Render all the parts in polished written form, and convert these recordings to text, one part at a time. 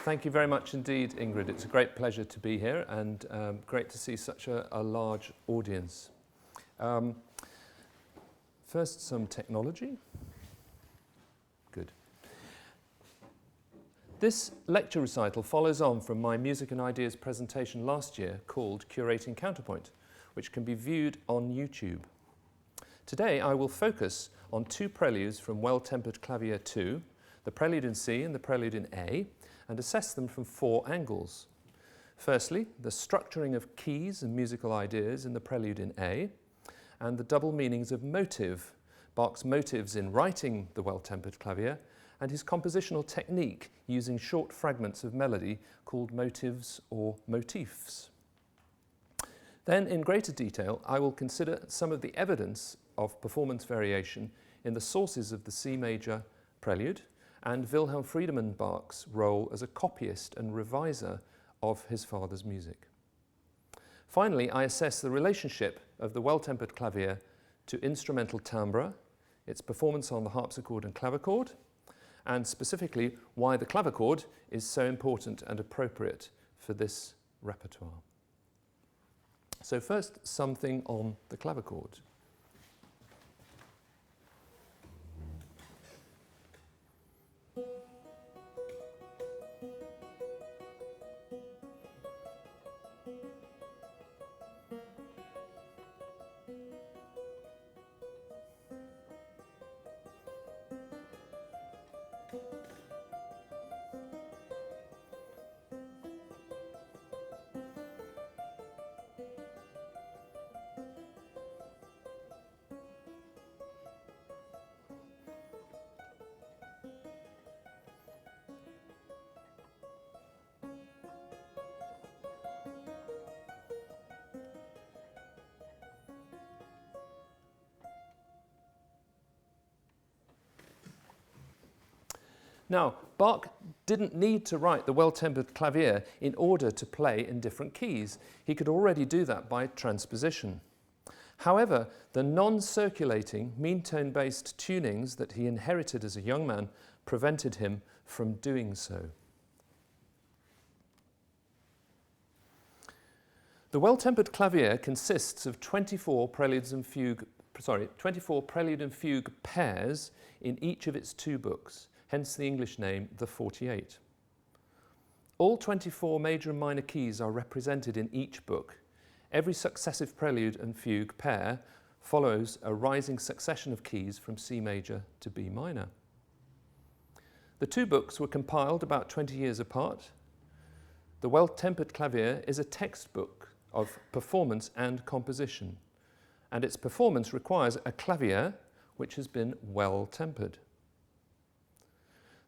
Thank you very much indeed, Ingrid. It's a great pleasure to be here and great to see such a large audience. First, some technology. Good. This lecture recital follows on from my Music and Ideas presentation last year called Curating Counterpoint, which can be viewed on YouTube. Today I will focus on two preludes from Well-tempered Clavier II, the Prelude in C and the Prelude in A, and assess them from four angles. Firstly, the structuring of keys and musical ideas in the Prelude in A, and the double meanings of motive, Bach's motives in writing the Well-tempered Clavier, and his compositional technique using short fragments of melody called motives or motifs. Then, in greater detail, I will consider some of the evidence of performance variation in the sources of the C major Prelude and Wilhelm Friedemann Bach's role as a copyist and reviser of his father's music. Finally, I assess the relationship of the Well-tempered Clavier to instrumental timbre, its performance on the harpsichord and clavichord, and specifically why the clavichord is so important and appropriate for this repertoire. So first, something on the clavichord. Now, Bach didn't need to write the Well-tempered Clavier in order to play in different keys. He could already do that by transposition. However, the non-circulating, mean tone-based tunings that he inherited as a young man prevented him from doing so. The Well-tempered Clavier consists of 24 prelude and fugue pairs in each of its two books, hence the English name, the 48. All 24 major and minor keys are represented in each book. Every successive prelude and fugue pair follows a rising succession of keys from C major to B minor. The two books were compiled about 20 years apart. The Well-tempered Clavier is a textbook of performance and composition, and its performance requires a clavier which has been well-tempered.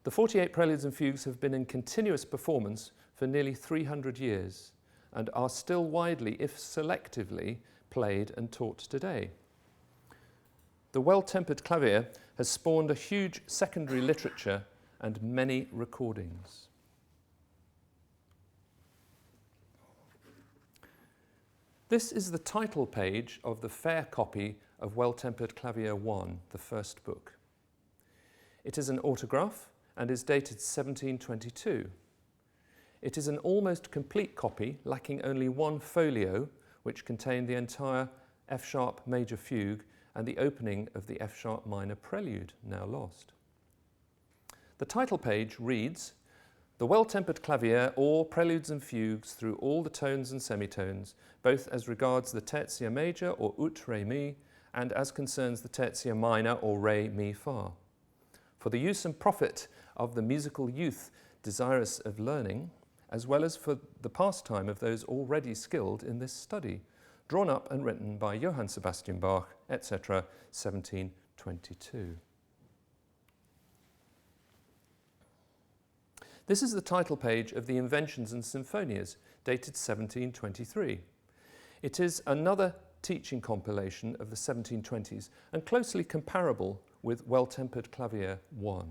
The 48 preludes and fugues have been in continuous performance for nearly 300 years and are still widely, if selectively, played and taught today. The Well-tempered Clavier has spawned a huge secondary literature and many recordings. This is the title page of the fair copy of Well-tempered Clavier I, the first book. It is an autograph and is dated 1722. It is an almost complete copy, lacking only one folio, which contained the entire F-sharp major fugue and the opening of the F-sharp minor prelude, now lost. The title page reads, "The Well-tempered Clavier, or Preludes and Fugues through all the tones and semitones, both as regards the tertia major, or ut, re, mi, and as concerns the tertia minor, or re, mi, fa, for the use and profit of the musical youth desirous of learning, as well as for the pastime of those already skilled in this study, drawn up and written by Johann Sebastian Bach, etc., 1722. This is the title page of the Inventions and Symphonias, dated 1723. It is another teaching compilation of the 1720s and closely comparable with Well-tempered Clavier I.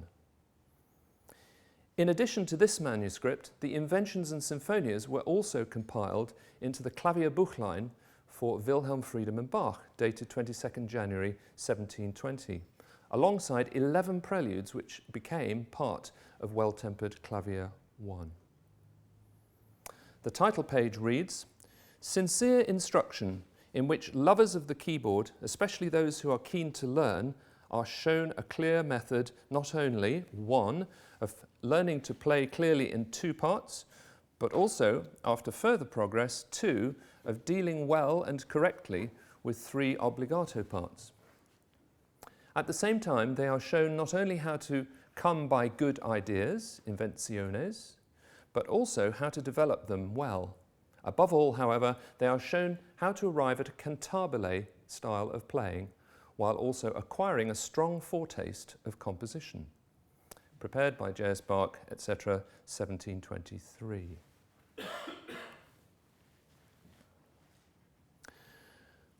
In addition to this manuscript, the Inventions and Symphonias were also compiled into the Klavierbuchlein for Wilhelm Friedemann Bach, dated 22nd January 1720, alongside 11 preludes which became part of Well-tempered Clavier I. The title page reads, "Sincere instruction in which lovers of the keyboard, especially those who are keen to learn, are shown a clear method not only, 1, of learning to play clearly in 2 parts, but also, after further progress, 2, of dealing well and correctly with 3 obligato parts. At the same time, they are shown not only how to come by good ideas, invenciones, but also how to develop them well. Above all, however, they are shown how to arrive at a cantabile style of playing, while also acquiring a strong foretaste of composition." Prepared by J.S. Bach, etc., 1723.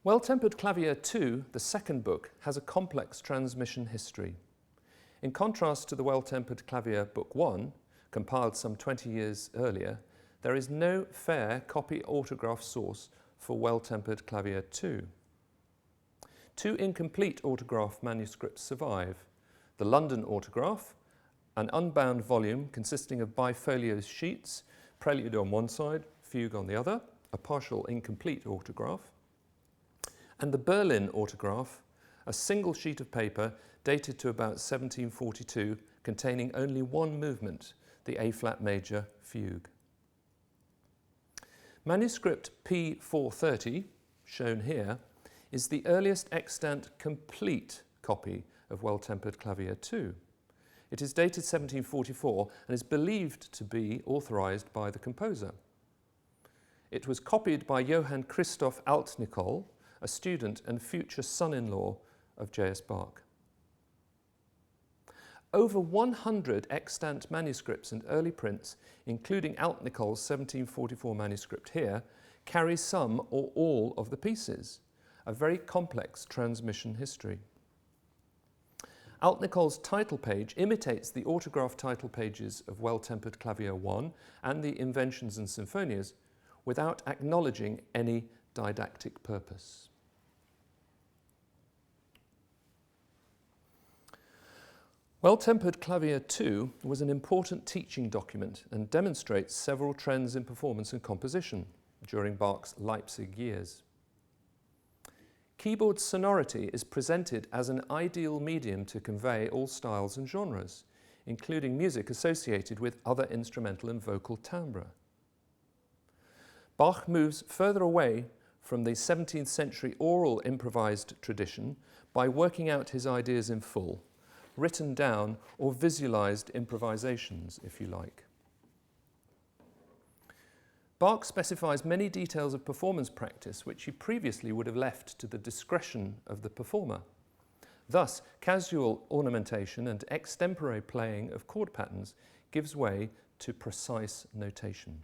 Well-tempered Clavier II, the second book, has a complex transmission history. In contrast to the Well-tempered Clavier Book 1, compiled some 20 years earlier, there is no fair copy autograph source for Well-tempered Clavier II. 2 incomplete autograph manuscripts survive: the London Autograph, an unbound volume consisting of bifolio sheets, prelude on one side, fugue on the other, a partial incomplete autograph, and the Berlin Autograph, a single sheet of paper dated to about 1742, containing only 1 movement, the A-flat major fugue. Manuscript P430, shown here, is the earliest extant complete copy of Well-tempered Clavier II. It is dated 1744 and is believed to be authorized by the composer. It was copied by Johann Christoph Altnickol, a student and future son-in-law of J.S. Bach. Over 100 extant manuscripts and early prints, including Altnickol's 1744 manuscript here, carry some or all of the pieces, a very complex transmission history. Altnickol's title page imitates the autograph title pages of Well-tempered Clavier I and the Inventions and Symphonias without acknowledging any didactic purpose. Well-tempered Clavier II was an important teaching document and demonstrates several trends in performance and composition during Bach's Leipzig years. Keyboard sonority is presented as an ideal medium to convey all styles and genres, including music associated with other instrumental and vocal timbre. Bach moves further away from the 17th century oral improvised tradition by working out his ideas in full, written down or visualized improvisations, if you like. Bach specifies many details of performance practice which he previously would have left to the discretion of the performer. Thus, casual ornamentation and extempore playing of chord patterns gives way to precise notation.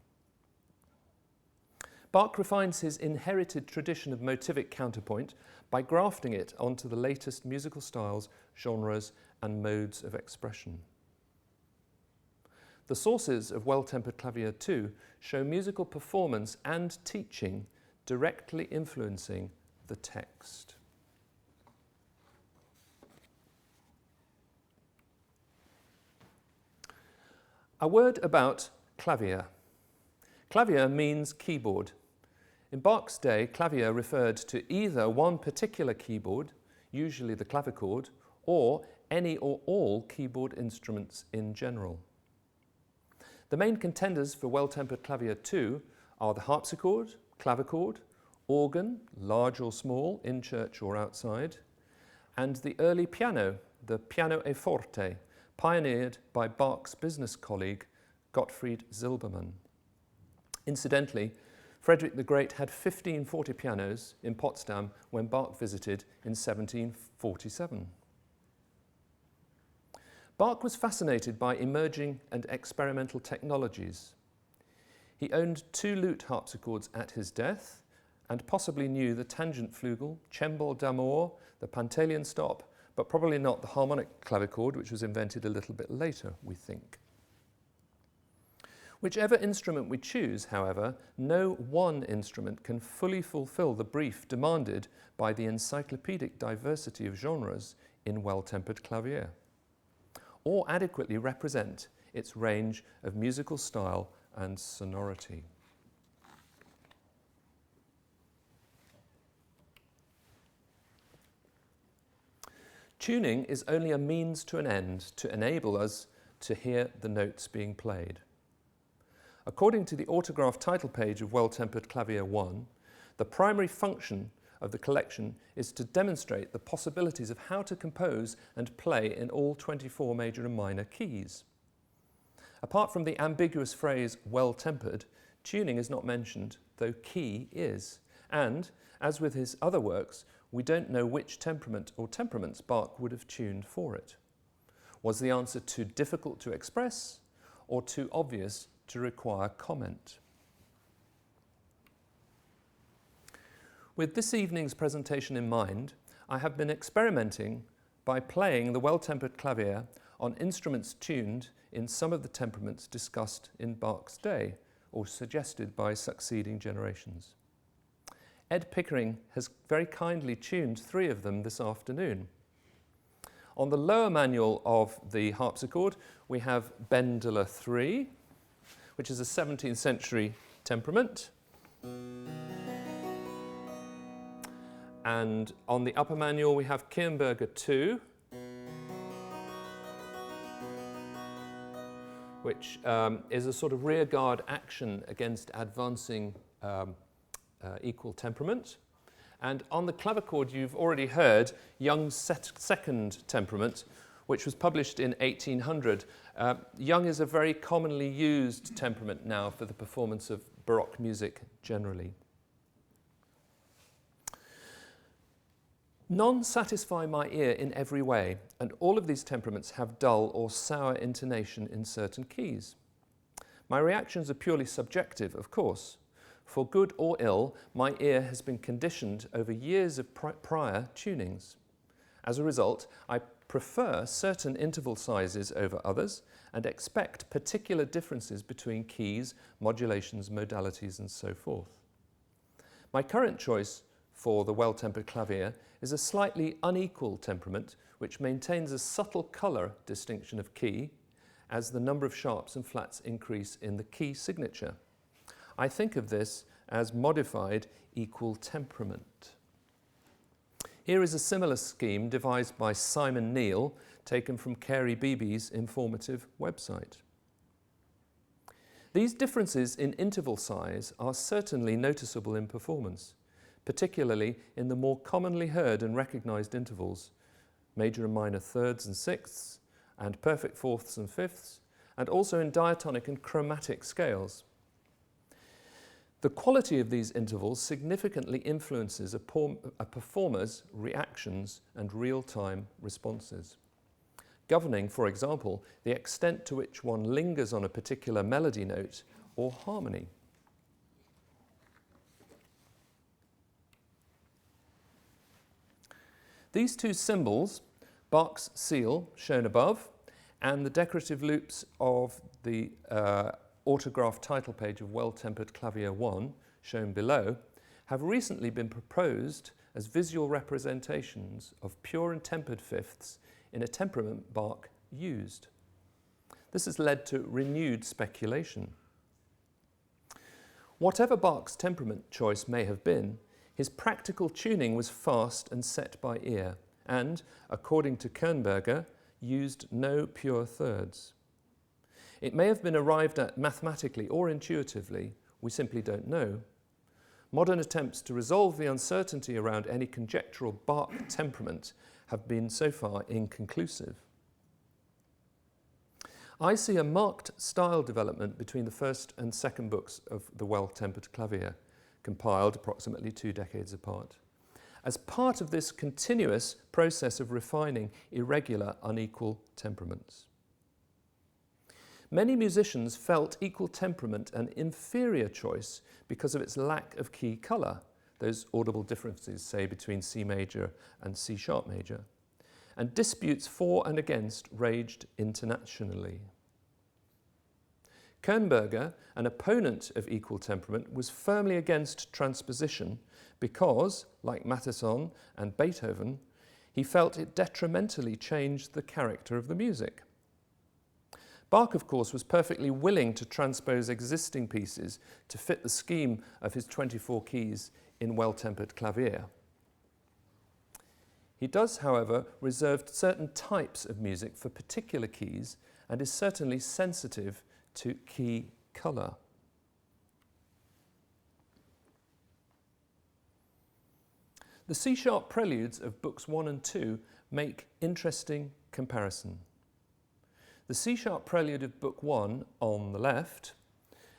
Bach refines his inherited tradition of motivic counterpoint by grafting it onto the latest musical styles, genres, and modes of expression. The sources of Well-tempered Clavier II show musical performance and teaching directly influencing the text. A word about clavier. Clavier means keyboard. In Bach's day, clavier referred to either one particular keyboard, usually the clavichord, or any or all keyboard instruments in general. The main contenders for Well-tempered Clavier II are the harpsichord, clavichord, organ, large or small, in church or outside, and the early piano, the piano e forte, pioneered by Bach's business colleague Gottfried Silbermann. Incidentally, Frederick the Great had 15 fortepianos in Potsdam when Bach visited in 1747. Bach was fascinated by emerging and experimental technologies. He owned 2 lute harpsichords at his death and possibly knew the tangent flugel, cembalo d'amore, the Pantaleon stop, but probably not the harmonic clavichord, which was invented a little bit later, we think. Whichever instrument we choose, however, no one instrument can fully fulfill the brief demanded by the encyclopedic diversity of genres in Well-tempered Clavier, or adequately represent its range of musical style and sonority. Tuning is only a means to an end to enable us to hear the notes being played. According to the autograph title page of Well-tempered Clavier 1, the primary function of the collection is to demonstrate the possibilities of how to compose and play in all 24 major and minor keys. Apart from the ambiguous phrase well-tempered, tuning is not mentioned, though key is. And, as with his other works, we don't know which temperament or temperaments Bach would have tuned for it. Was the answer too difficult to express or too obvious to require comment? With this evening's presentation in mind, I have been experimenting by playing the Well-tempered Clavier on instruments tuned in some of the temperaments discussed in Bach's day, or suggested by succeeding generations. Ed Pickering has very kindly tuned 3 of them this afternoon. On the lower manual of the harpsichord, we have Bendler 3, which is a 17th century temperament. And on the upper manual, we have Kirnberger 2, which is a sort of rearguard action against advancing equal temperament. And on the clavichord, you've already heard Young's second temperament, which was published in 1800. Young is a very commonly used temperament now for the performance of Baroque music generally. None satisfy my ear in every way, and all of these temperaments have dull or sour intonation in certain keys. My reactions are purely subjective, of course. For good or ill, my ear has been conditioned over years of prior tunings. As a result, I prefer certain interval sizes over others and expect particular differences between keys, modulations, modalities, and so forth. My current choice for the Well-tempered Clavier is a slightly unequal temperament which maintains a subtle colour distinction of key as the number of sharps and flats increase in the key signature. I think of this as modified equal temperament. Here is a similar scheme devised by Simon Neal, taken from Carey Beebe's informative website. These differences in interval size are certainly noticeable in performance, particularly in the more commonly heard and recognised intervals, major and minor thirds and sixths, and perfect fourths and fifths, and also in diatonic and chromatic scales. The quality of these intervals significantly influences a performer's reactions and real-time responses, governing, for example, the extent to which one lingers on a particular melody note or harmony. These 2 symbols, Bach's seal, shown above, and the decorative loops of the autograph title page of Well-tempered Clavier 1, shown below, have recently been proposed as visual representations of pure and tempered fifths in a temperament Bach used. This has led to renewed speculation. Whatever Bach's temperament choice may have been, his practical tuning was fast and set by ear, and, according to Kirnberger, used no pure thirds. It may have been arrived at mathematically or intuitively, we simply don't know. Modern attempts to resolve the uncertainty around any conjectural Bach temperament have been so far inconclusive. I see a marked style development between the first and second books of the Well-tempered Clavier, compiled approximately 2 decades apart, as part of this continuous process of refining irregular, unequal temperaments. Many musicians felt equal temperament an inferior choice because of its lack of key colour, those audible differences, say, between C major and C sharp major, and disputes for and against raged internationally. Kirnberger, an opponent of equal temperament, was firmly against transposition because, like Mattheson and Beethoven, he felt it detrimentally changed the character of the music. Bach, of course, was perfectly willing to transpose existing pieces to fit the scheme of his 24 keys in Well-tempered Clavier. He does, however, reserve certain types of music for particular keys and is certainly sensitive to key colour. The C-sharp preludes of Books 1 and 2 make interesting comparison. The C-sharp prelude of Book 1 on the left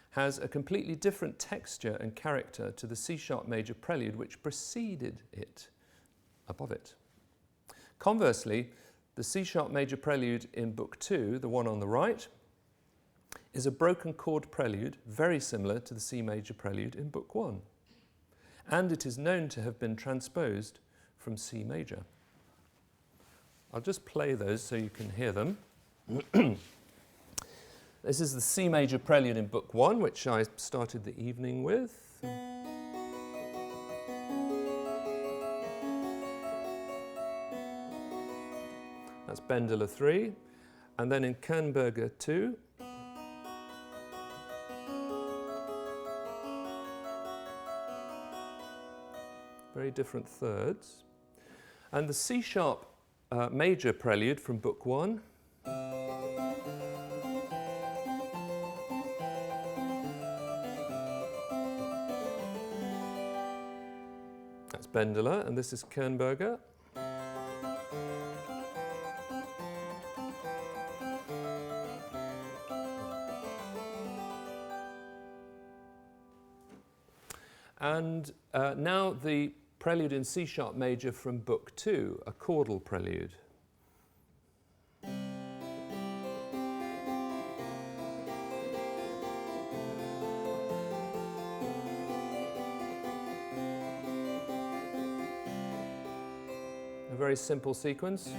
has a completely different texture and character to the C-sharp major prelude which preceded it, above it. Conversely, the C-sharp major prelude in Book 2, the one on the right, is a broken chord prelude very similar to the C major prelude in Book 1. And it is known to have been transposed from C major. I'll just play those so you can hear them. This is the C major prelude in Book 1, which I started the evening with. That's Bendler 3. And then in Kernberger 2, very different thirds. And the C-sharp major prelude from Book 1. That's Bendler, and this is Kernberger. And now the prelude in C-sharp major from Book 2, a chordal prelude. A very simple sequence.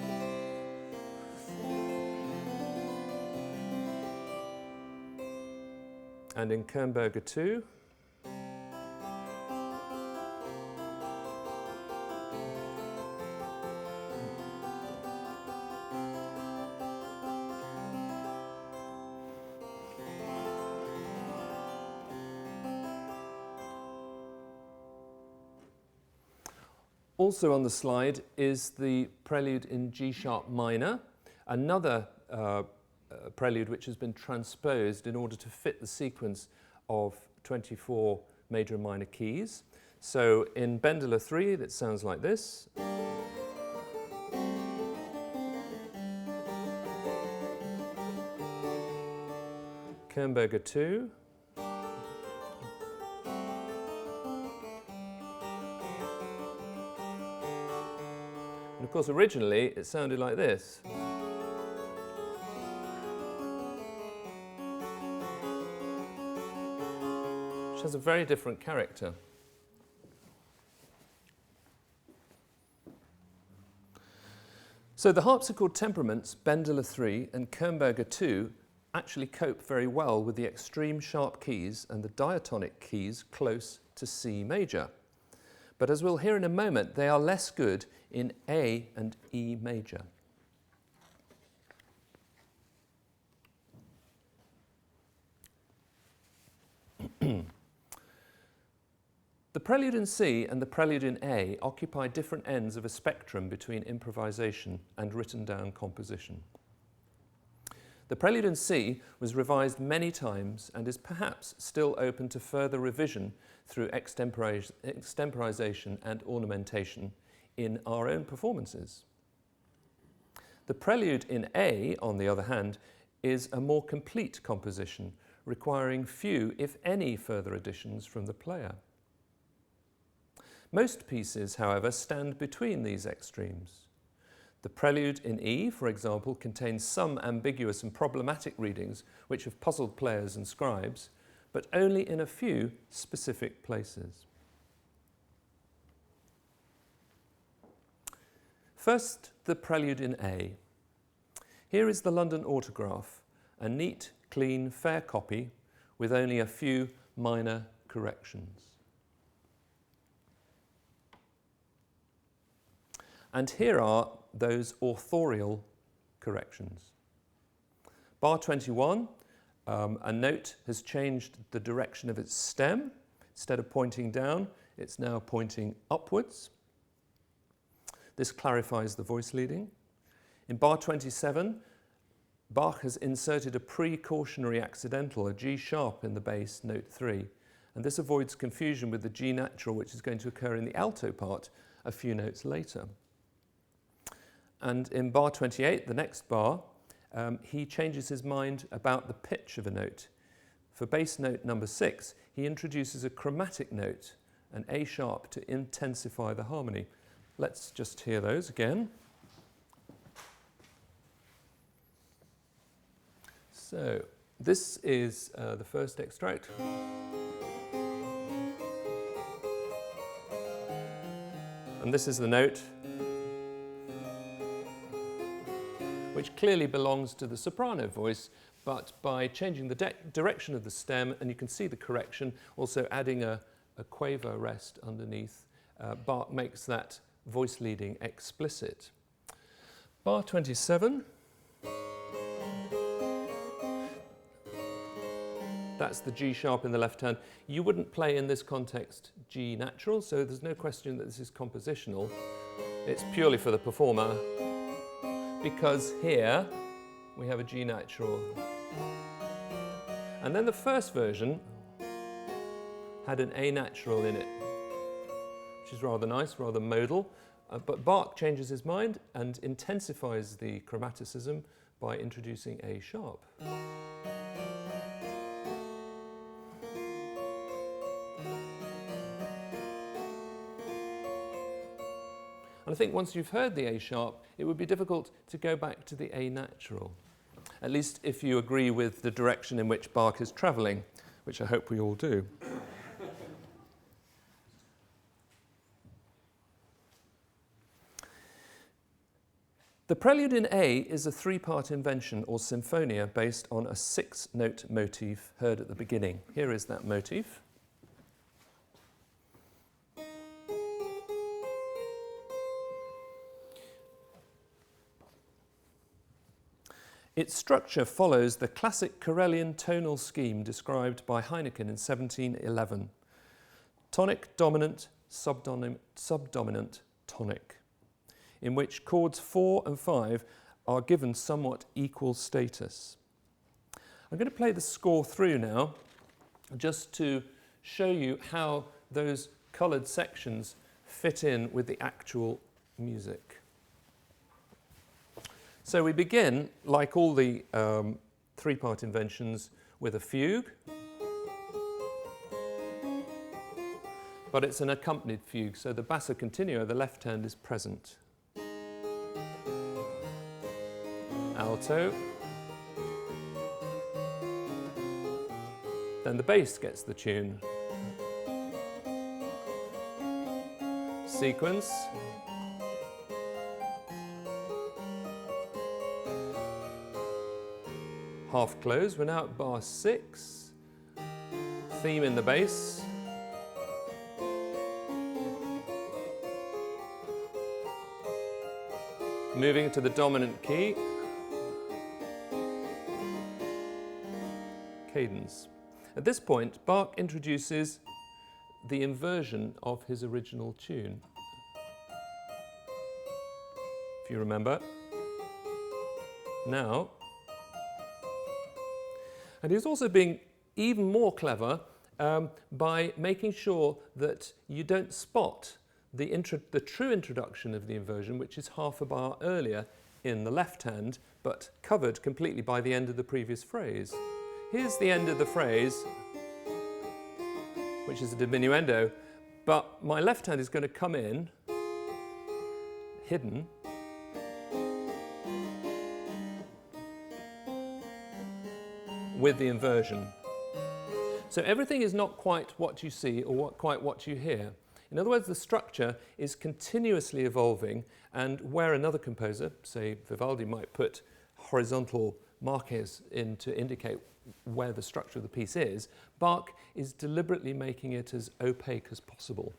And in Kernberger 2, also on the slide is the prelude in G-sharp minor, another prelude which has been transposed in order to fit the sequence of 24 major and minor keys. So in Bendler 3, that sounds like this. Kernberger 2. And of course, originally, it sounded like this. Which has a very different character. So the harpsichord temperaments, Bendler 3 and Kernberger 2, actually cope very well with the extreme sharp keys and the diatonic keys close to C major. But as we'll hear in a moment, they are less good in A and E major. The prelude in C and the prelude in A occupy different ends of a spectrum between improvisation and written down composition. The prelude in C was revised many times and is perhaps still open to further revision through extemporization and ornamentation in our own performances. The prelude in A, on the other hand, is a more complete composition, requiring few, if any, further additions from the player. Most pieces, however, stand between these extremes. The prelude in E, for example, contains some ambiguous and problematic readings which have puzzled players and scribes, but only in a few specific places. First, the prelude in A. Here is the London Autograph, a neat, clean, fair copy with only a few minor corrections. And here are those authorial corrections. Bar 21, a note has changed the direction of its stem. Instead of pointing down, it's now pointing upwards. This clarifies the voice leading. In bar 27, Bach has inserted a precautionary accidental, a G sharp in the bass, note 3, and this avoids confusion with the G natural, which is going to occur in the alto part a few notes later. And in bar 28, the next bar, he changes his mind about the pitch of a note. For bass note number 6, he introduces a chromatic note, an A sharp, to intensify the harmony. Let's just hear those again. So this is the first extract. And this is the note, which clearly belongs to the soprano voice, but by changing the direction of the stem, and you can see the correction, also adding a quaver rest underneath, Bach makes that voice leading explicit. Bar 27. That's the G sharp in the left hand. You wouldn't play in this context G natural, so there's no question that this is compositional. It's purely for the performer, because here we have a G natural. And then the first version had an A natural in it, which is rather nice, rather modal. But Bach changes his mind and intensifies the chromaticism by introducing A sharp. And I think once you've heard the A sharp, it would be difficult to go back to the A natural, at least if you agree with the direction in which Bach is travelling, which I hope we all do. The prelude in A is a 3-part invention or sinfonia based on a 6-note motif heard at the beginning. Here is that motif. Its structure follows the classic Karelian tonal scheme described by Untitled in 1711. Tonic, dominant, subdominant, tonic, in which chords 4 and 5 are given somewhat equal status. I'm going to play the score through now, just to show you how those coloured sections fit in with the actual music. So we begin, like all the 3-part inventions, with a fugue, but it's an accompanied fugue, so the basso continuo, the left hand, is present. Alto, then the bass gets the tune. Sequence. Half close, we're now at bar 6, theme in the bass, moving to the dominant key, cadence. At this point, Bach introduces the inversion of his original tune. If you remember. Now, and he's also being even more clever by making sure that you don't spot the true introduction of the inversion, which is half a bar earlier in the left hand, but covered completely by the end of the previous phrase. Here's the end of the phrase, which is a diminuendo, but my left hand is going to come in, hidden, with the inversion. So everything is not quite what you see or quite what you hear. In other words, the structure is continuously evolving, and where another composer, say Vivaldi, might put horizontal markers in to indicate where the structure of the piece is, Bach is deliberately making it as opaque as possible.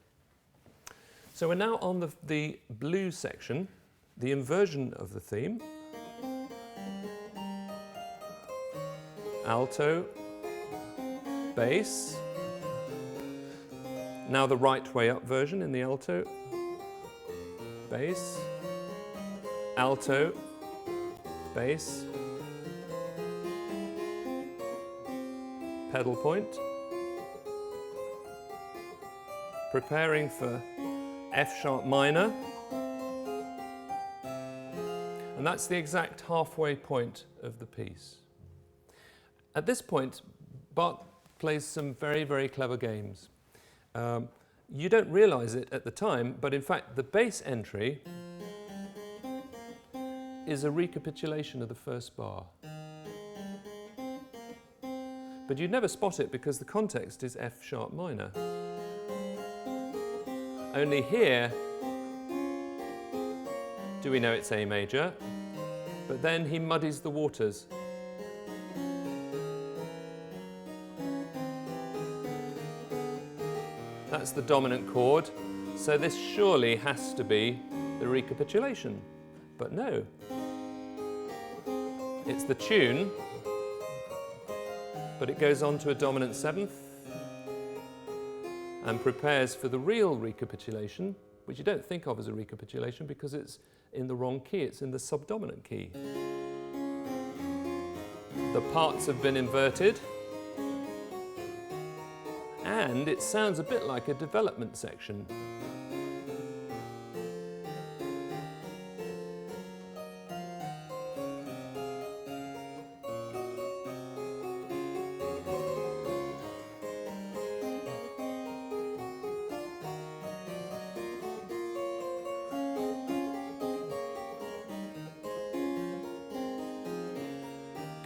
So we're now on the blue section, the inversion of the theme. Alto, bass, now the right way up version in the alto, bass, alto, bass, pedal point, preparing for F sharp minor, and that's the exact halfway point of the piece. At this point, Bach plays some very, very clever games. You don't realize it at the time, but in fact the bass entry is a recapitulation of the first bar. But you'd never spot it because the context is F sharp minor. Only here do we know it's A major, but then he muddies the waters. That's the dominant chord, so this surely has to be the recapitulation. But no, it's the tune, but it goes on to a dominant seventh and prepares for the real recapitulation, which you don't think of as a recapitulation because it's in the wrong key, it's in the subdominant key. The parts have been inverted, and it sounds a bit like a development section.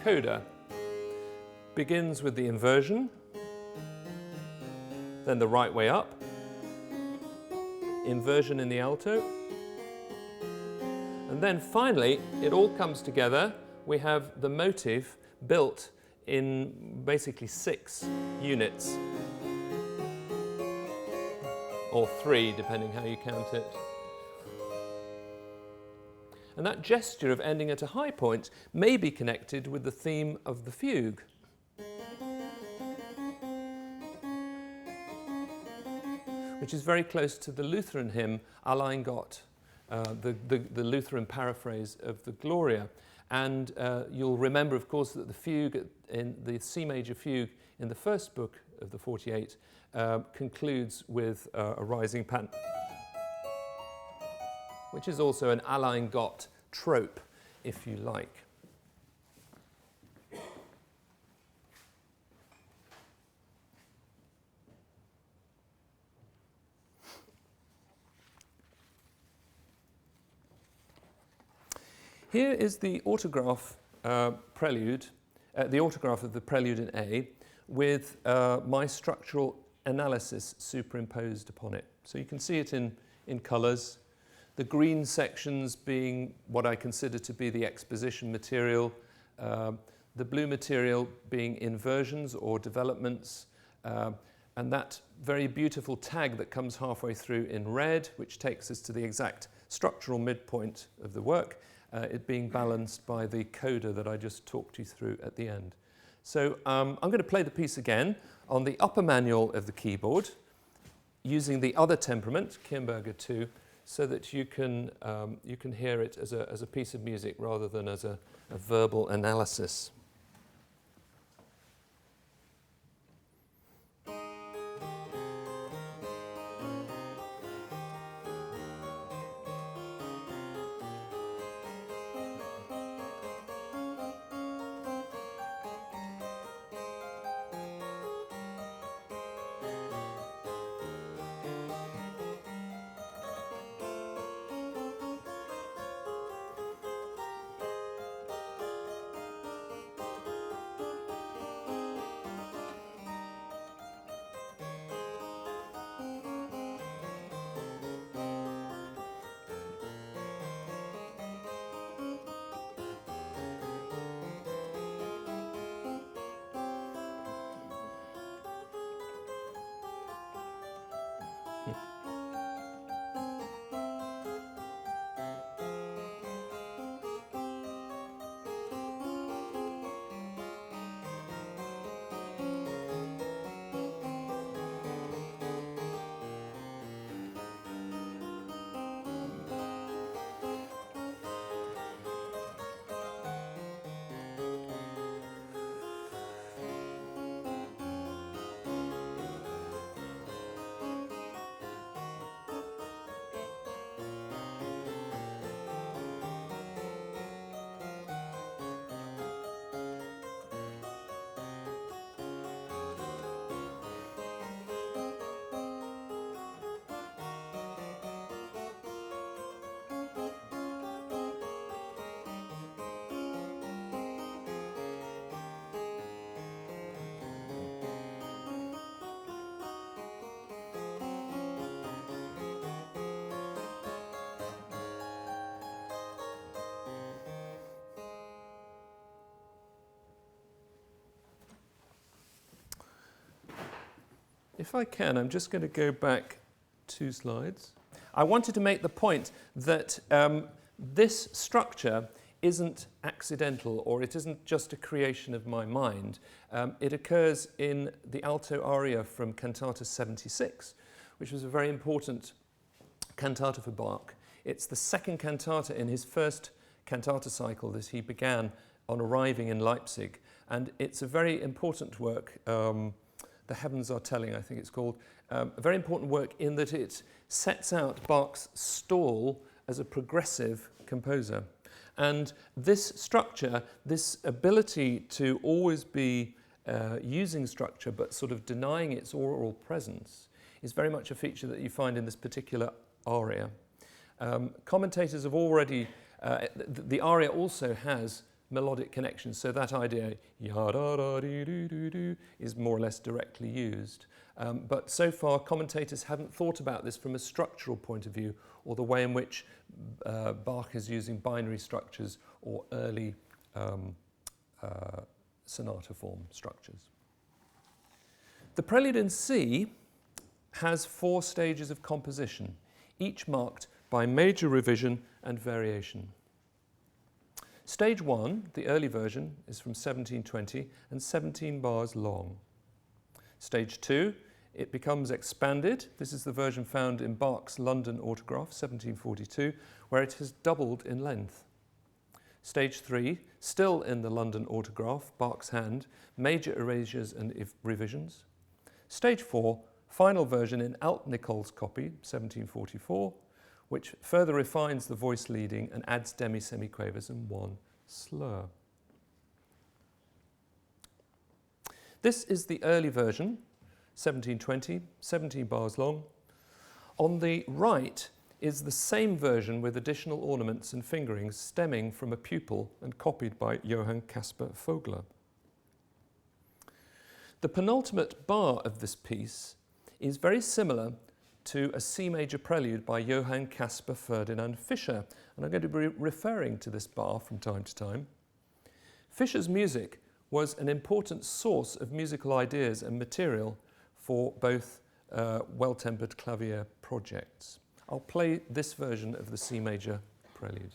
Coda begins with the inversion, then the right way up, inversion in the alto, and then finally it all comes together. We have the motive built in basically 6 units, or 3 depending how you count it. And that gesture of ending at a high point may be connected with the theme of the fugue. Which is very close to the Lutheran hymn Allein Gott, the Lutheran paraphrase of the Gloria. And you'll remember, of course, that the fugue, in the C major fugue in the first book of the 48, concludes with a rising pattern, which is also an Allein Gott trope, if you like. Here is the autograph prelude, the autograph of the prelude in A, with my structural analysis superimposed upon it. So you can see it in colours. The green sections being what I consider to be the exposition material, the blue material being inversions or developments, and that very beautiful tag that comes halfway through in red, which takes us to the exact structural midpoint of the work, it being balanced by the coda that I just talked you through at the end. So I'm going to play the piece again on the upper manual of the keyboard, using the other temperament, Kirnberger 2, so that you can hear it as a piece of music rather than as a verbal analysis. if I can, I'm just going to go back 2 slides. I wanted to make the point that this structure isn't accidental, or it isn't just a creation of my mind. It occurs in the alto aria from Cantata 76, which was a very important cantata for Bach. It's the second cantata in his first cantata cycle that he began on arriving in Leipzig, and it's a very important work. The Heavens Are Telling, I think it's called. A very important work in that it sets out Bach's stall as a progressive composer. And this structure, this ability to always be using structure but sort of denying its oral presence, is very much a feature that you find in this particular aria. Commentators have already, the aria also has melodic connections, so that idea ya-da-da-dee-doo-doo-doo is more or less directly used. But so far commentators haven't thought about this from a structural point of view, or the way in which Bach is using binary structures or early sonata form structures. The Prelude in C has 4 stages of composition, each marked by major revision and variation. Stage 1, the early version, is from 1720 and 17 bars long. Stage 2, it becomes expanded. This is the version found in Bach's London Autograph, 1742, where it has doubled in length. Stage 3, still in the London Autograph, Bach's hand, major erasures and revisions. Stage 4, final version in Altnickol's copy, 1744, which further refines the voice leading and adds demi-semiquavers and 1 slur. This is the early version, 1720, 17 bars long. On the right is the same version with additional ornaments and fingerings stemming from a pupil and copied by Johann Caspar Vogler. The penultimate bar of this piece is very similar to a C major prelude by Johann Caspar Ferdinand Fischer, and I'm going to be referring to this bar from time to time. Fischer's music was an important source of musical ideas and material for both Well-tempered Clavier projects. I'll play this version of the C major prelude.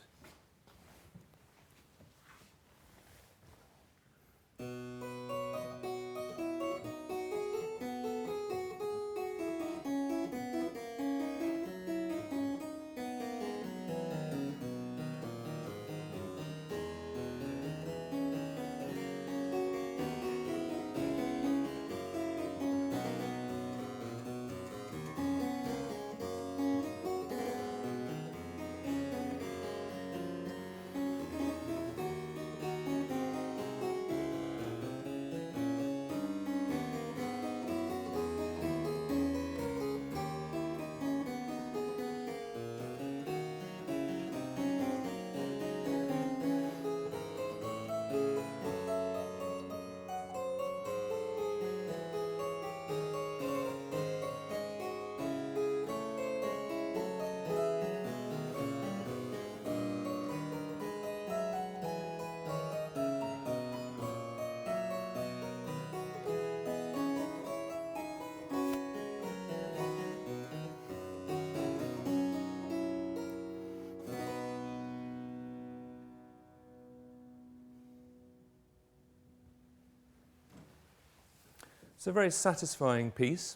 It's a very satisfying piece,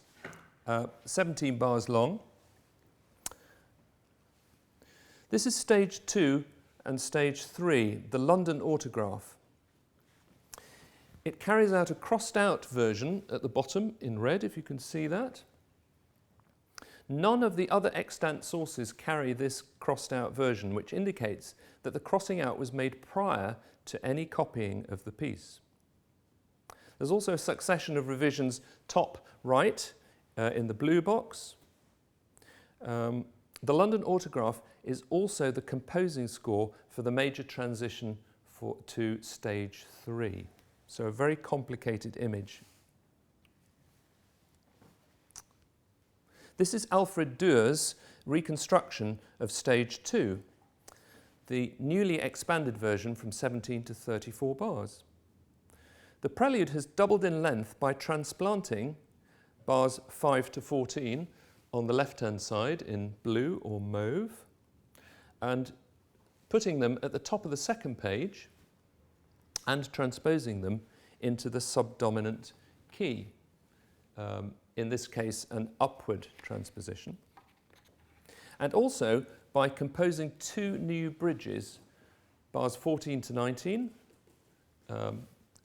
17 bars long. This is stage 2 and stage 3, the London Autograph. It carries out a crossed out version at the bottom in red, if you can see that. None of the other extant sources carry this crossed out version, which indicates that the crossing out was made prior to any copying of the piece. There's also a succession of revisions top right in the blue box. The London Autograph is also the composing score for the major transition to stage 3. So a very complicated image. This is Alfred Durer's reconstruction of stage 2, the newly expanded version from 17 to 34 bars. The prelude has doubled in length by transplanting bars 5 to 14 on the left-hand side in blue or mauve, and putting them at the top of the second page and transposing them into the subdominant key, in this case an upward transposition. And also by composing two new bridges, bars 14 to 19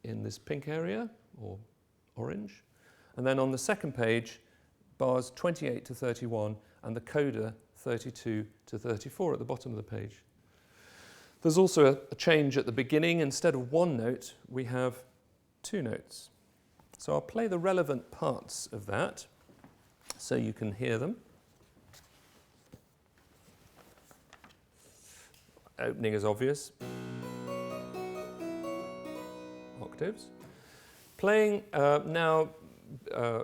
in this pink area, or orange, and then on the second page, bars 28 to 31 and the coda 32 to 34 at the bottom of the page. There's also a change at the beginning. Instead of one note, we have two notes. So I'll play the relevant parts of that so you can hear them. Opening is obvious. Octaves. Playing now,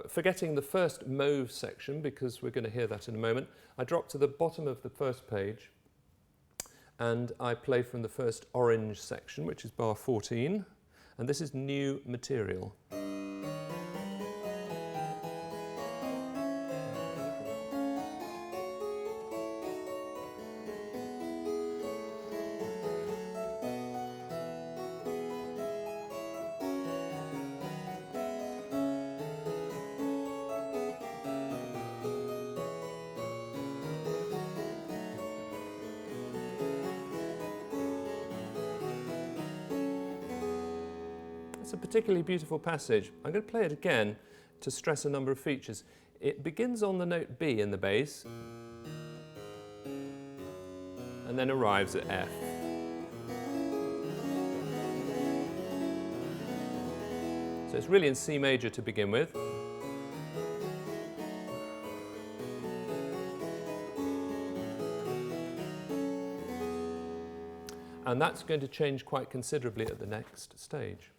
forgetting the first mauve section because we're going to hear that in a moment, I drop to the bottom of the first page and I play from the first orange section, which is bar 14, and this is new material. It's a particularly beautiful passage. I'm going to play it again to stress a number of features. It begins on the note B in the bass and then arrives at F. So it's really in C major to begin with. And that's going to change quite considerably at the next stage.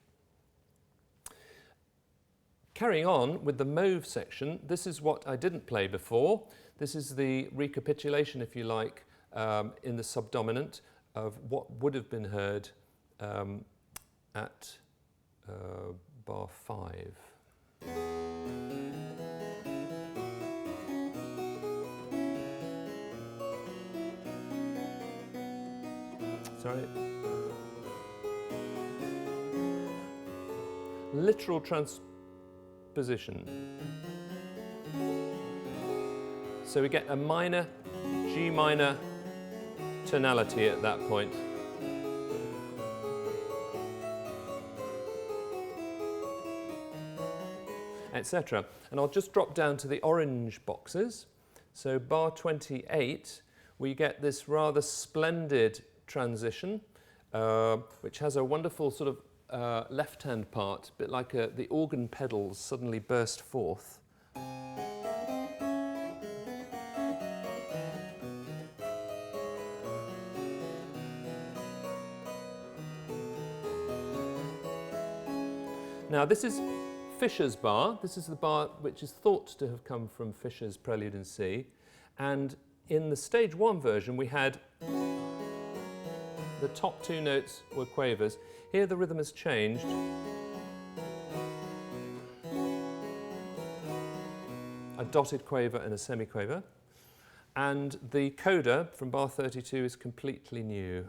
Carrying on with the mauve section, this is what I didn't play before. This is the recapitulation, if you like, in the subdominant of what would have been heard at bar 5. Sorry. Literal transposition. So we get a minor, G minor tonality at that point. Etc. And I'll just drop down to the orange boxes. So bar 28, we get this rather splendid transition, which has a wonderful sort of left-hand part, a bit like the organ pedals suddenly burst forth. Now this is Fischer's bar. This is the bar which is thought to have come from Fischer's Prelude in C, and in the stage 1 version we had the top two notes were quavers. Here the rhythm has changed. A dotted quaver and a semiquaver. And the coda from bar 32 is completely new.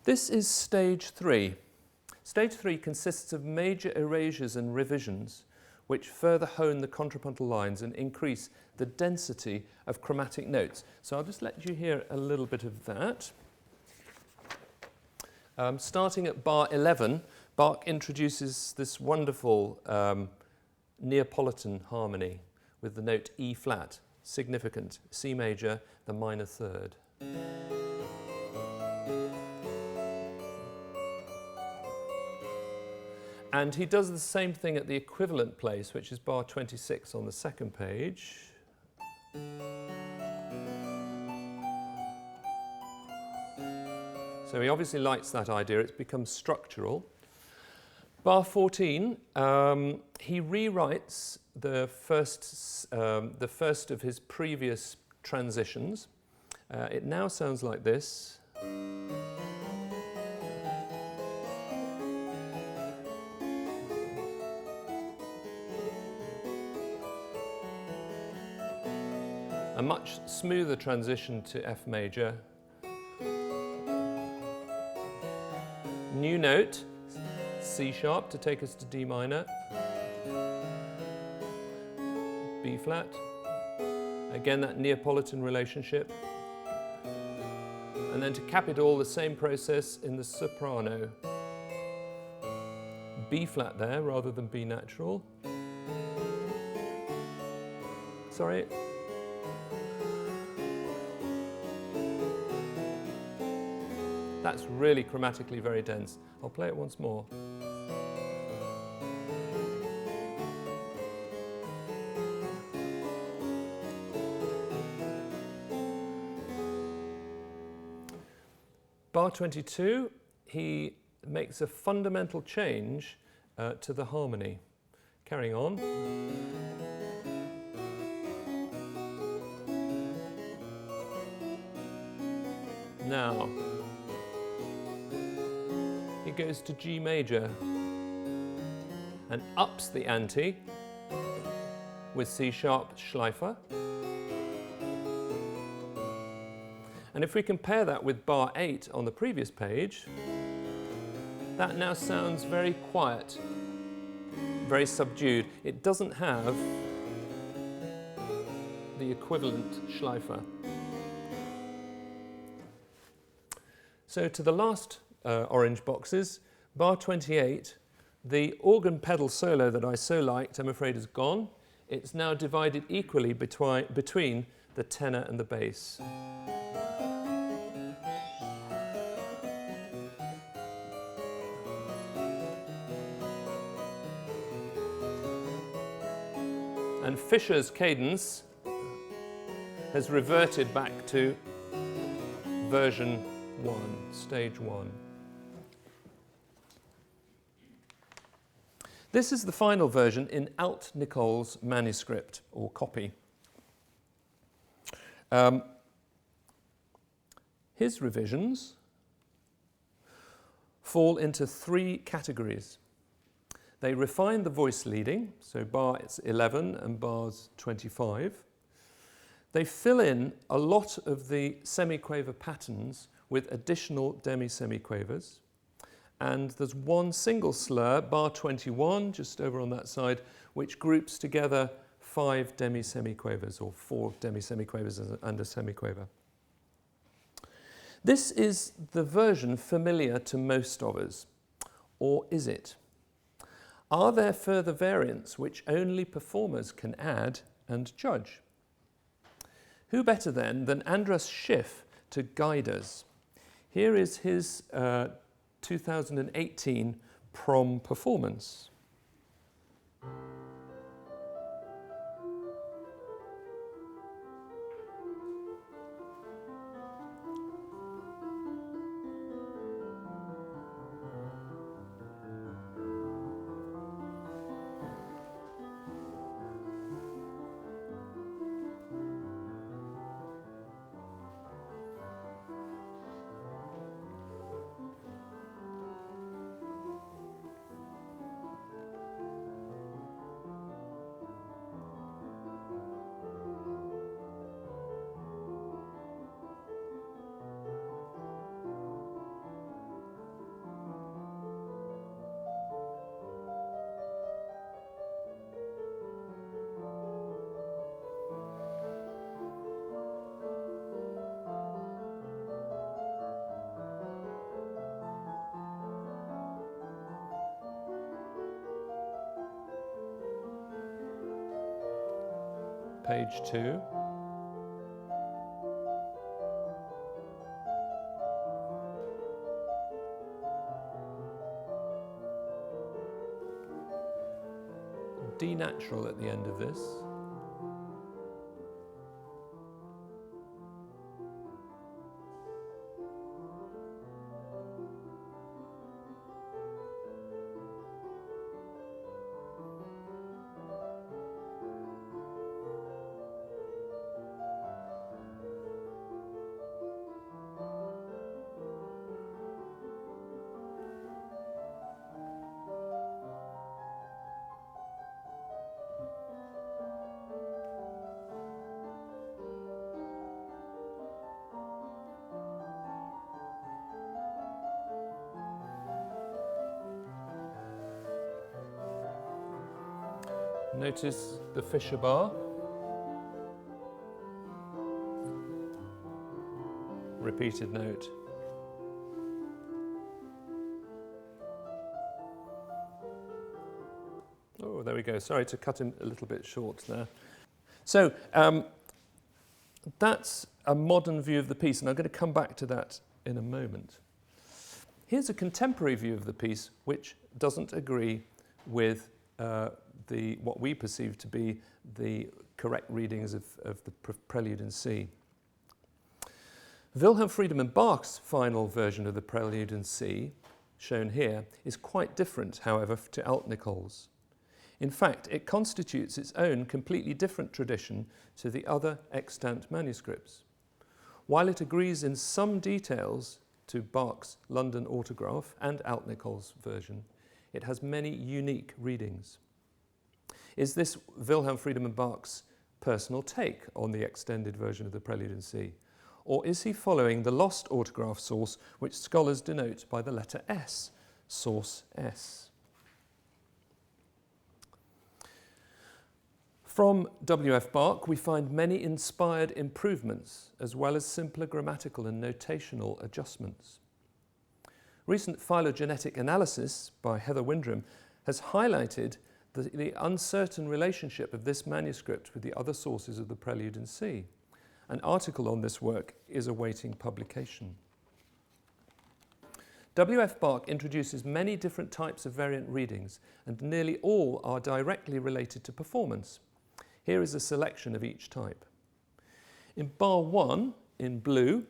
This is stage 3. Stage 3 consists of major erasures and revisions which further hone the contrapuntal lines and increase the density of chromatic notes. So I'll just let you hear a little bit of that. Starting at bar 11, Bach introduces this wonderful Neapolitan harmony with the note E flat, significant, C major, the minor third. And he does the same thing at the equivalent place, which is bar 26 on the second page. So he obviously likes that idea. It's become structural. Bar 14, he rewrites the first of his previous transitions. It now sounds like this. A much smoother transition to F major. New note, C sharp to take us to D minor. B flat. Again, that Neapolitan relationship. And then to cap it all, the same process in the soprano. B flat there rather than B natural. Sorry. That's really chromatically very dense. I'll play it once more. Bar 22, he makes a fundamental change to the harmony. Carrying on. Now, he goes to G major and ups the ante with C sharp Schleifer. And if we compare that with bar 8 on the previous page, that now sounds very quiet, very subdued. It doesn't have the equivalent Schleifer. So to the last orange boxes, bar 28, the organ pedal solo that I so liked, I'm afraid, is gone. It's now divided equally between the tenor and the bass. And Fischer's cadence has reverted back to version 1, stage 1. This is the final version in Altnickol's manuscript or copy. His revisions fall into 3 categories. They refine the voice leading, so bar 11 and bars 25. They fill in a lot of the semiquaver patterns with additional demi-semiquavers. And there's one single slur, bar 21, just over on that side, which groups together 5 demi-semiquavers, or 4 demi-semiquavers and a semiquaver. This is the version familiar to most of us, or is it? Are there further variants which only performers can add and judge? Who better then than Andras Schiff to guide us? Here is his 2018 prom performance. Page 2. D natural at the end of this. Notice the Fischer bar. Repeated note. Oh, there we go. Sorry to cut him a little bit short there. So that's a modern view of the piece, and I'm going to come back to that in a moment. Here's a contemporary view of the piece, which doesn't agree with what we perceive to be the correct readings of the Prelude in C. Wilhelm Friedemann Bach's final version of the Prelude in C, shown here, is quite different, however, to Altnickol's. In fact, it constitutes its own completely different tradition to the other extant manuscripts. While it agrees in some details to Bach's London Autograph and Altnickol's version, it has many unique readings. Is this Wilhelm Friedemann Bach's personal take on the extended version of the Prelude in C? Or is he following the lost autograph source, which scholars denote by the letter S, source S? From W.F. Bach, we find many inspired improvements, as well as simpler grammatical and notational adjustments. Recent phylogenetic analysis by Heather Windrum has highlighted the uncertain relationship of this manuscript with the other sources of the Prelude in C. An article on this work is awaiting publication. W.F. Bach introduces many different types of variant readings, and nearly all are directly related to performance. Here is a selection of each type. In bar 1, in blue,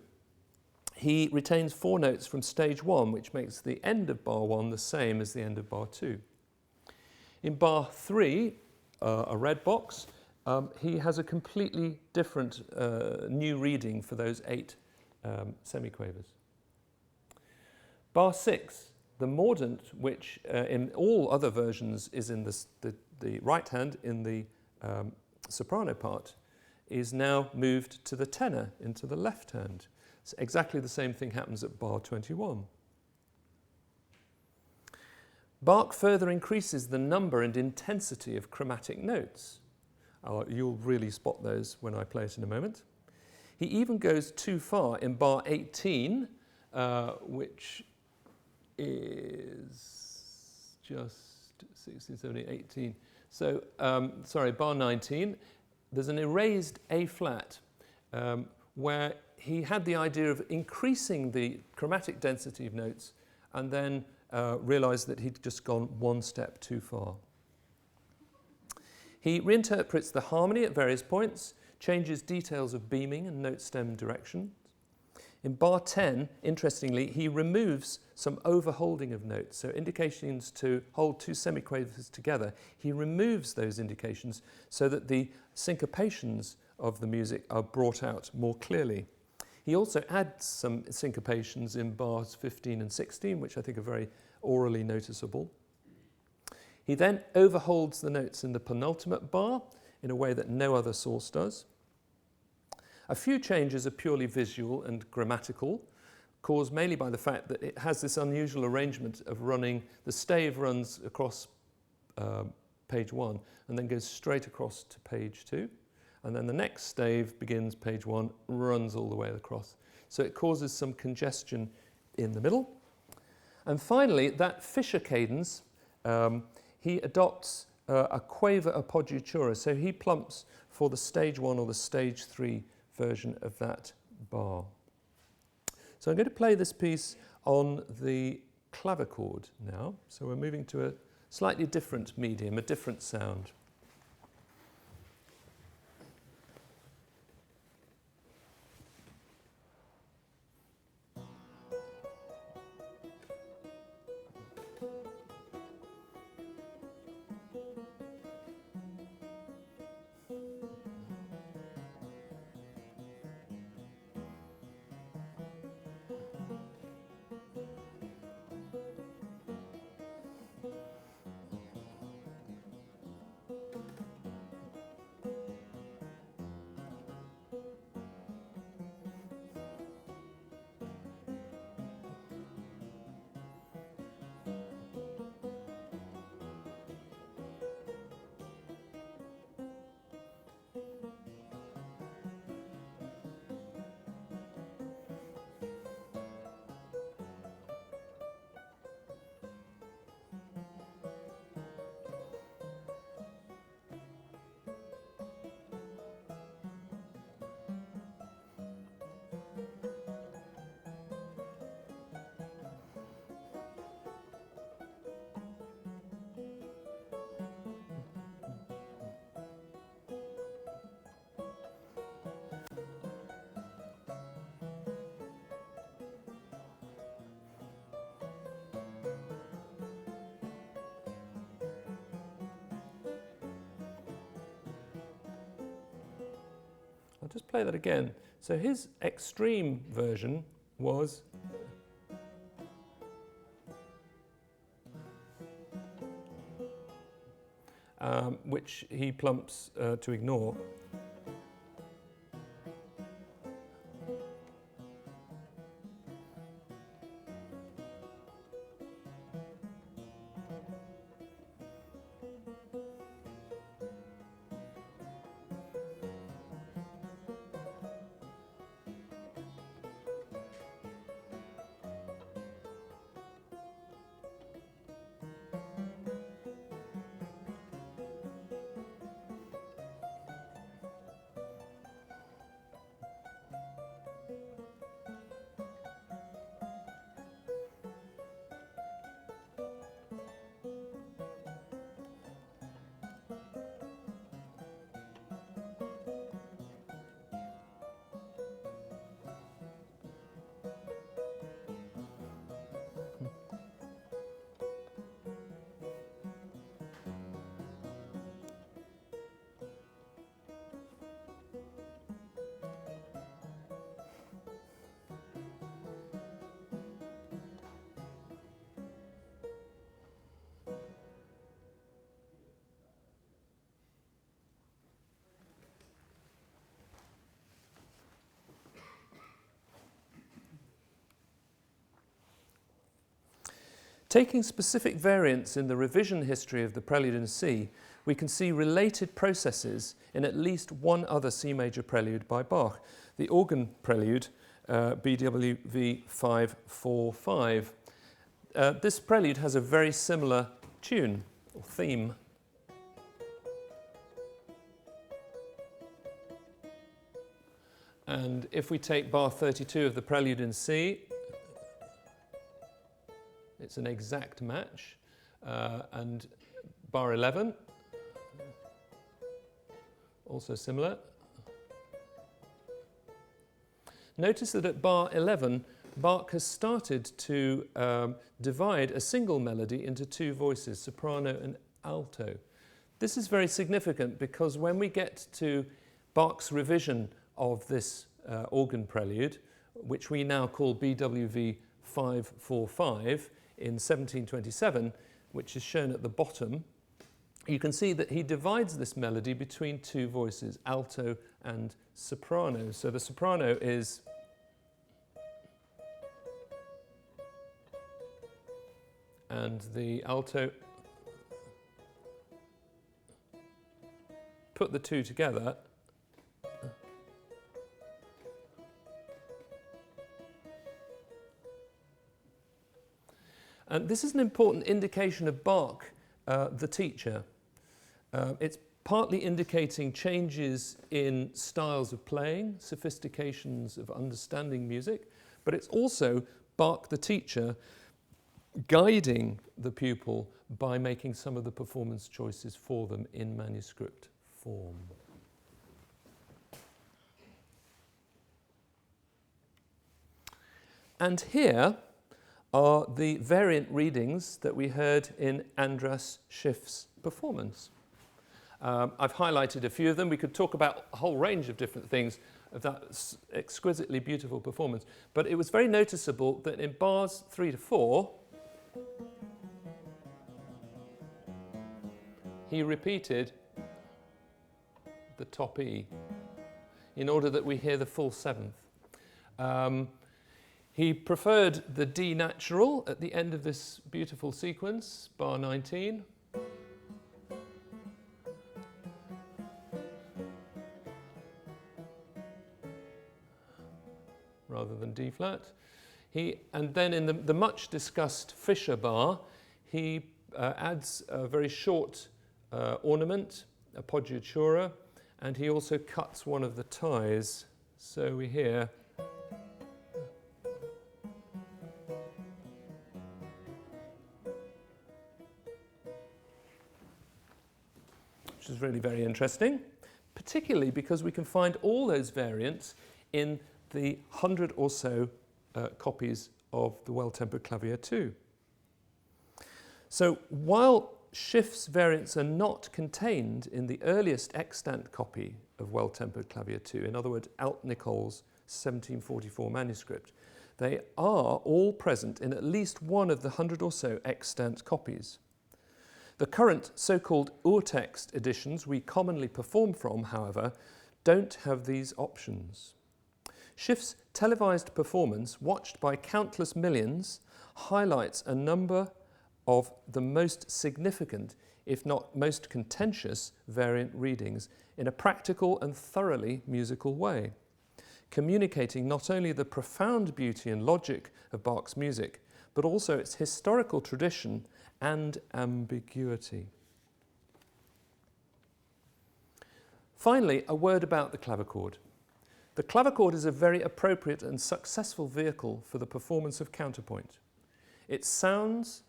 he retains 4 notes from stage 1, which makes the end of bar 1 the same as the end of bar 2. In bar 3, a red box, he has a completely different new reading for those 8 semiquavers. Bar 6, the mordant, which in all other versions is in the right hand in the soprano part, is now moved to the tenor into the left hand. So exactly the same thing happens at bar 21. Bach further increases the number and intensity of chromatic notes. You'll really spot those when I play it in a moment. He even goes too far in bar 18, which is just 16, 17, 18. So, bar 19, there's an erased A flat where he had the idea of increasing the chromatic density of notes and then realized that he'd just gone one step too far. He reinterprets the harmony at various points, changes details of beaming and note stem direction. In bar 10, interestingly, he removes some overholding of notes, so indications to hold 2 semiquavers together. He removes those indications so that the syncopations of the music are brought out more clearly. He also adds some syncopations in bars 15 and 16, which I think are very orally noticeable. He then overholds the notes in the penultimate bar in a way that no other source does. A few changes are purely visual and grammatical, caused mainly by the fact that it has this unusual arrangement of running, the stave runs across page 1 and then goes straight across to page 2. And then the next stave begins page 1, runs all the way across. So it causes some congestion in the middle. And finally, that Fischer cadence, he adopts a quaver appoggiatura, so he plumps for the stage 1 or the stage 3 version of that bar. So I'm going to play this piece on the clavichord now. So we're moving to a slightly different medium, a different sound. just play that again. So his extreme version was which he plumps to ignore. Taking specific variants in the revision history of the Prelude in C, we can see related processes in at least one other C major prelude by Bach, the Organ Prelude BWV 545. This prelude has a very similar tune or theme. And if we take bar 32 of the Prelude in C, it's an exact match, and bar 11, also similar. Notice that at bar 11, Bach has started to divide a single melody into two voices, soprano and alto. This is very significant because when we get to Bach's revision of this organ prelude, which we now call BWV 545, in 1727, which is shown at the bottom, you can see that he divides this melody between two voices, alto and soprano. So the soprano is and the alto. Put the two together. And this is an important indication of Bach, the teacher. It's partly indicating changes in styles of playing, sophistications of understanding music, but it's also Bach, the teacher, guiding the pupil by making some of the performance choices for them in manuscript form. And here are the variant readings that we heard in Andras Schiff's performance. I've highlighted a few of them. We could talk about a whole range of different things of that exquisitely beautiful performance, but it was very noticeable that in bars 3 to 4, he repeated the top E in order that we hear the full seventh. He preferred the D natural at the end of this beautiful sequence, bar 19. Rather than D flat. And then in the much discussed Fischer bar, he adds a very short ornament, appoggiatura, and he also cuts one of the ties. So we hear which is really very interesting, particularly because we can find all those variants in the 100 or so copies of the Well-tempered Clavier too. So while Schiff's variants are not contained in the earliest extant copy of Well-tempered Clavier II, in other words, Altnickol's 1744 manuscript. They are all present in at least one of the 100 or so extant copies. The current so-called urtext editions we commonly perform from, however, don't have these options. Schiff's televised performance, watched by countless millions, highlights a number of the most significant, if not most contentious, variant readings in a practical and thoroughly musical way, communicating not only the profound beauty and logic of Bach's music, but also its historical tradition and ambiguity. Finally, a word about the clavichord. The clavichord is a very appropriate and successful vehicle for the performance of counterpoint. Its sounds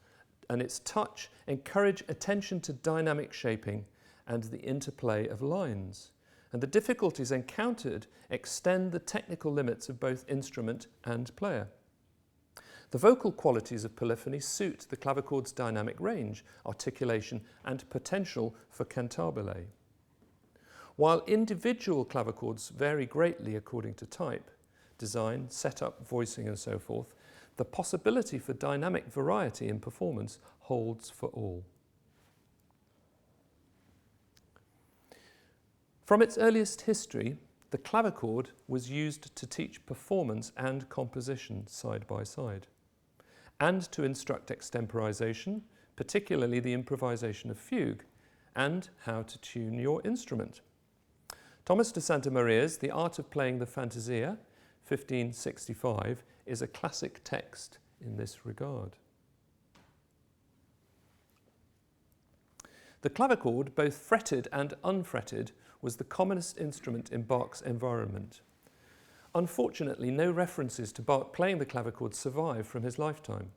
and its touch encourage attention to dynamic shaping and the interplay of lines, and the difficulties encountered extend the technical limits of both instrument and player. The vocal qualities of polyphony suit the clavichord's dynamic range, articulation, and potential for cantabile. While individual clavichords vary greatly according to type, design, setup, voicing, and so forth, the possibility for dynamic variety in performance holds for all. From its earliest history, the clavichord was used to teach performance and composition side by side, and to instruct extemporization, particularly the improvisation of fugue, and how to tune your instrument. Thomas de Santa Maria's The Art of Playing the Fantasia, 1565, is a classic text in this regard. The clavichord, both fretted and unfretted, was the commonest instrument in Bach's environment. Unfortunately, no references to Bach playing the clavichord survive from his lifetime.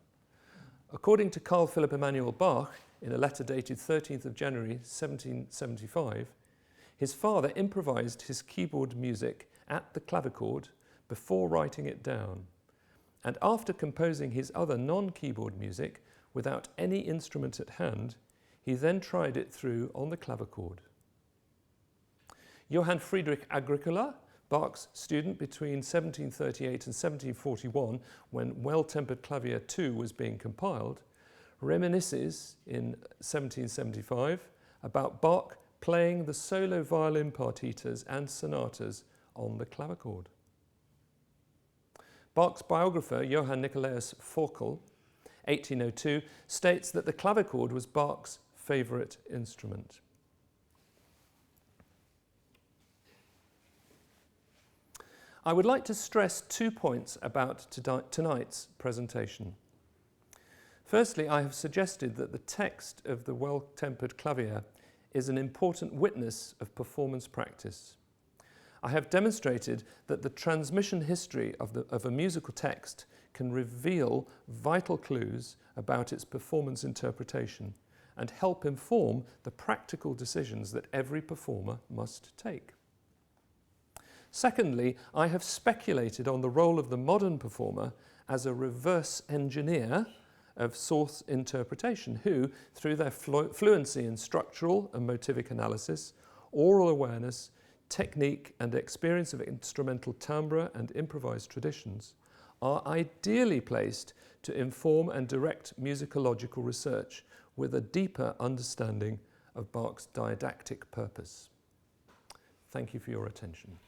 According to Carl Philipp Emanuel Bach, in a letter dated 13th of January 1775, his father improvised his keyboard music at the clavichord before writing it down, and after composing his other non-keyboard music without any instrument at hand, he then tried it through on the clavichord. Johann Friedrich Agricola, Bach's student between 1738 and 1741, when Well-tempered Clavier II was being compiled, reminisces in 1775 about Bach playing the solo violin partitas and sonatas on the clavichord. Bach's biographer, Johann Nicolaus Forkel, 1802, states that the clavichord was Bach's favourite instrument. I would like to stress 2 points about tonight's presentation. Firstly, I have suggested that the text of the Well-tempered Clavier is an important witness of performance practice. I have demonstrated that the transmission history of a musical text can reveal vital clues about its performance interpretation and help inform the practical decisions that every performer must take. Secondly, I have speculated on the role of the modern performer as a reverse engineer of source interpretation who, through their fluency in structural and motivic analysis, oral awareness, technique and experience of instrumental timbre and improvised traditions, are ideally placed to inform and direct musicological research with a deeper understanding of Bach's didactic purpose. Thank you for your attention.